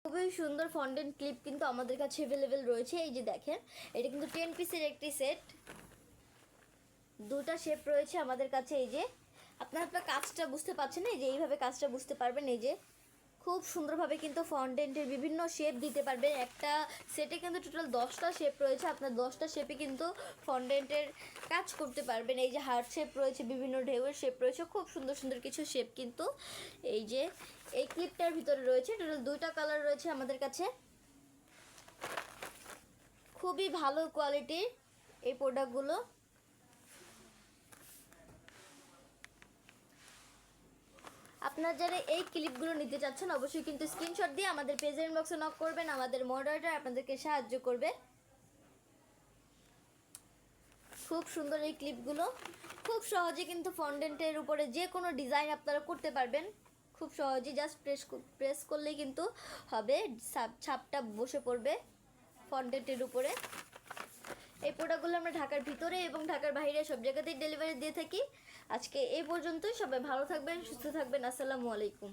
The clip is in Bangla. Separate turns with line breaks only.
খুবই সুন্দর ফন্ডেন্ট ক্লিপ কিন্তু আমাদের কাছে অ্যাভেলেবেল রয়েছে। এই যে দেখেন, এটা কিন্তু 10 পিসের একটি সেট, দুটা শেপ রয়েছে আমাদের কাছে। এই যে আপনার কাজটা বুঝতে পারছেন, এই যে এইভাবে কাজটা বুঝতে পারবেন। এই যে খুব সুন্দরভাবে কিন্তু ফন্ডেন্টের বিভিন্ন শেপ দিতে পারবেন। একটা সেটে কিন্তু টোটাল 10টা শেপ রয়েছে, আপনার 10টা শেপে কিন্তু ফন্ডেন্টের কাজ করতে পারবেন। এই যে হার্ট শেপ রয়েছে, বিভিন্ন ঢেউয়ের শেপ রয়েছে, খুব সুন্দর সুন্দর কিছু শেপ কিন্তু এই যে এই ক্লিপটার ভিতরে রয়েছে। টোটাল 2টা কালার রয়েছে আমাদের কাছে। খুবই ভালো কোয়ালিটির এই প্রোডাক্টগুলো। আপনারা যারা এই ক্লিপগুলো নিতে চাচ্ছেন অবশ্যই কিন্তু স্ক্রিনশট দিয়ে আমাদের পেজের ইনবক্সে নক করবেন, আমাদের মডারেটর আপনাদেরকে সাহায্য করবে। খুব সুন্দর এই ক্লিপগুলো, খুব সহজে কিন্তু ফন্ডেন্টের উপরে যে কোনো ডিজাইন আপনারা করতে পারবেন খুব সহজেই। জাস্ট প্রেস করলেই কিন্তু হবে, ছাপটা বসে পড়বে ফন্ডেন্টের উপরে। এই প্রোডাক্টগুলো আমরা ঢাকার ভিতরে এবং ঢাকার বাইরে সব জায়গাতেই ডেলিভারি দিয়ে থাকি। আজকে এই পর্যন্তই। সবাই ভালো থাকবেন, সুস্থ থাকবেন। আসসালামু আলাইকুম।